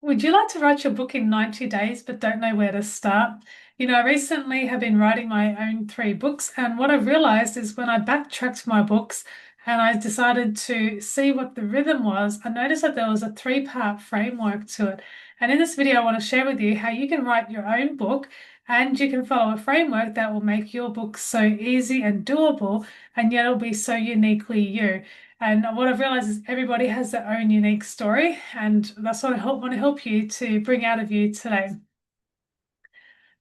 Would you like to write your book in 90 days but don't know where to start? I recently have been writing my own three books, and what I've realized is when I backtracked my books and I decided to see what the rhythm was, I noticed that there was a three-part framework to it. And in this video, I want to share with you how you can write your own book and you can follow a framework that will make your book so easy and doable, and yet it'll be so uniquely you. And what I've realized is everybody has their own unique story, and that's what want to help you to bring out of you today.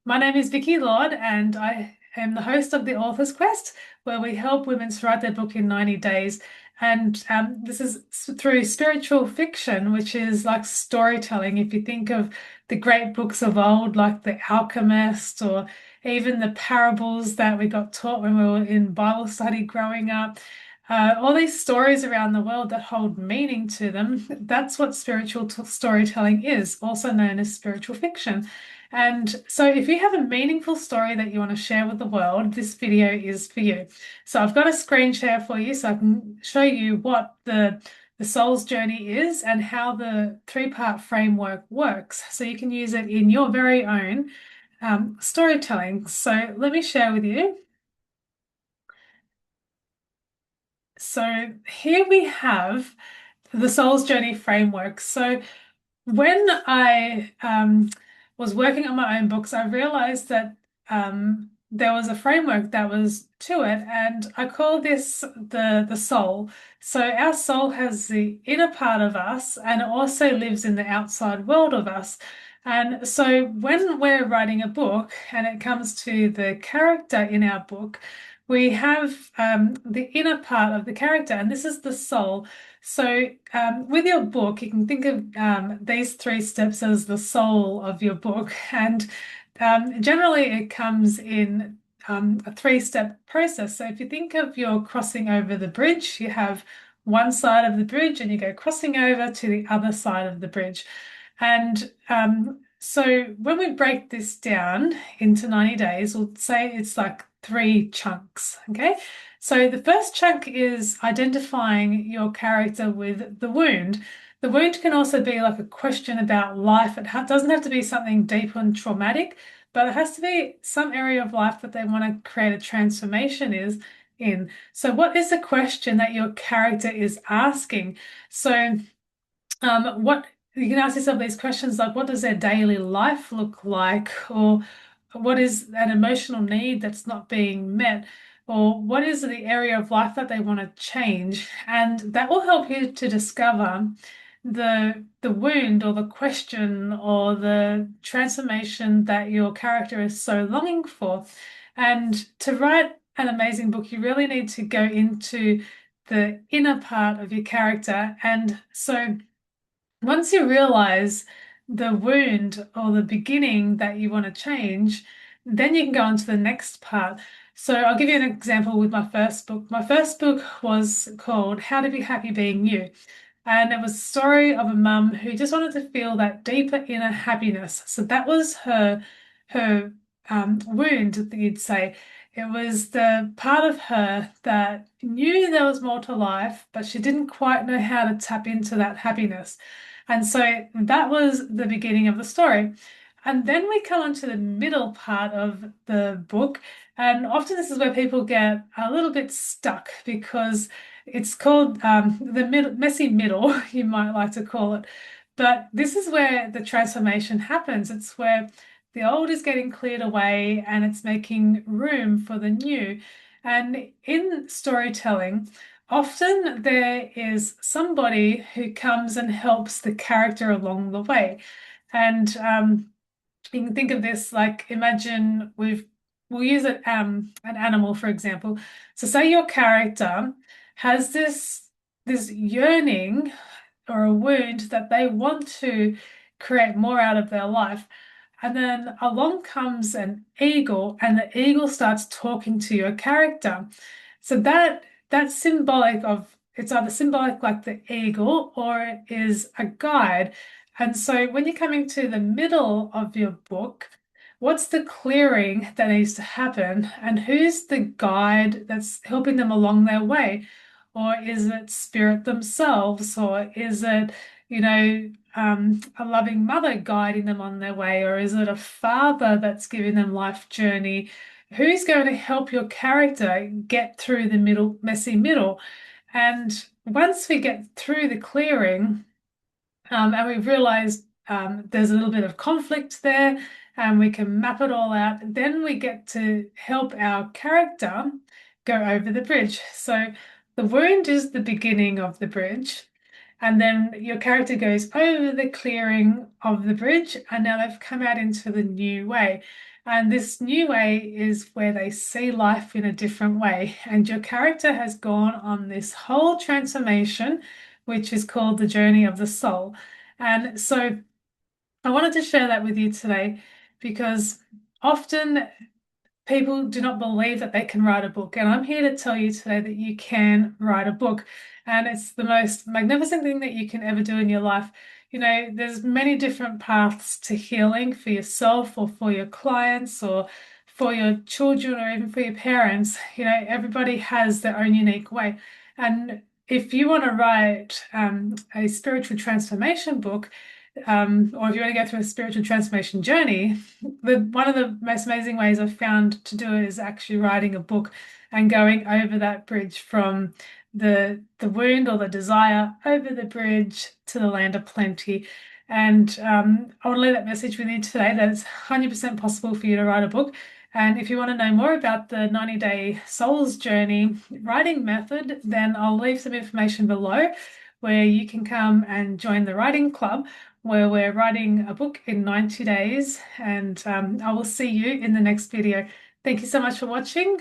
My name is Vicky Lord, and I am the host of the Author's Quest, where we help women to write their book in 90 days. And this is through spiritual fiction, which is like storytelling. If you think of the great books of old, like The Alchemist, or even the parables that we got taught when we were in Bible study growing up, all these stories around the world that hold meaning to them, that's what spiritual storytelling is, also known as spiritual fiction. And so if you have a meaningful story that you want to share with the world, this video is for you. So I've got a screen share for you so I can show you what the soul's journey is and how the three-part framework works. So you can use it in your very own storytelling. So let me share with you. So here we have the soul's journey framework. So when I was working on my own books, I realized that there was a framework that was to it, and I call this the soul. So our soul has the inner part of us, and it also lives in the outside world of us. And so when we're writing a book, and it comes to the character in our book, we have the inner part of the character, and this is the soul. So, with your book, you can think of these three steps as the soul of your book. And generally, it comes in a three-step process. So, if you think of your crossing over the bridge, you have one side of the bridge and you go crossing over to the other side of the bridge. And so, when we break this down into 90 days, we'll say it's like three chunks. Okay. So the first chunk is identifying your character with the wound. The wound can also be like a question about life. It doesn't have to be something deep and traumatic, but it has to be some area of life that they want to create a transformation is in. So what is the question that your character is asking? So what you can ask yourself these questions like, what does their daily life look like? Or what is an emotional need that's not being met? Or what is the area of life that they want to change? And that will help you to discover the wound or the question or the transformation that your character is so longing for. And to write an amazing book, you really need to go into the inner part of your character. And so once you realize the wound or the beginning that you want to change, then you can go on to the next part. So I'll give you an example with my first book. My first book was called How to Be Happy Being You. And it was a story of a mum who just wanted to feel that deeper inner happiness. So that was her wound, that you'd say. It was the part of her that knew there was more to life, but she didn't quite know how to tap into that happiness. And so that was the beginning of the story. And then we come on to the middle part of the book. And often this is where people get a little bit stuck because it's called the messy middle, you might like to call it. But this is where the transformation happens. It's where the old is getting cleared away and it's making room for the new. And in storytelling, often there is somebody who comes and helps the character along the way. And you can think of this like imagine we'll use it an animal for example. So say your character has this yearning or a wound that they want to create more out of their life. And then along comes an eagle, and the eagle starts talking to your character. So that's symbolic of it's either symbolic like the eagle or it is a guide. And so when you're coming to the middle of your book, what's the clearing that needs to happen? And who's the guide that's helping them along their way? Or is it spirit themselves? Or is it a loving mother guiding them on their way, or is it a father that's giving them life journey? Who's going to help your character get through the messy middle? And once we get through the clearing, and we've realized there's a little bit of conflict there, and we can map it all out. Then we get to help our character go over the bridge. So the wound is the beginning of the bridge, and then your character goes over the clearing of the bridge, and now they've come out into the new way. And this new way is where they see life in a different way. And your character has gone on this whole transformation, which is called the journey of the soul. And so I wanted to share that with you today because often people do not believe that they can write a book. And I'm here to tell you today that you can write a book. And it's the most magnificent thing that you can ever do in your life. There's many different paths to healing for yourself or for your clients or for your children or even for your parents. Everybody has their own unique way. And if you want to write a spiritual transformation book, or if you want to go through a spiritual transformation journey, one of the most amazing ways I've found to do it is actually writing a book and going over that bridge from the wound or the desire over the bridge to the land of plenty. And I want to leave that message with you today that it's 100% possible for you to write a book. And if you want to know more about the 90-day Souls Journey writing method, then I'll leave some information below where you can come and join the writing club where we're writing a book in 90 days. And I will see you in the next video. Thank you so much for watching.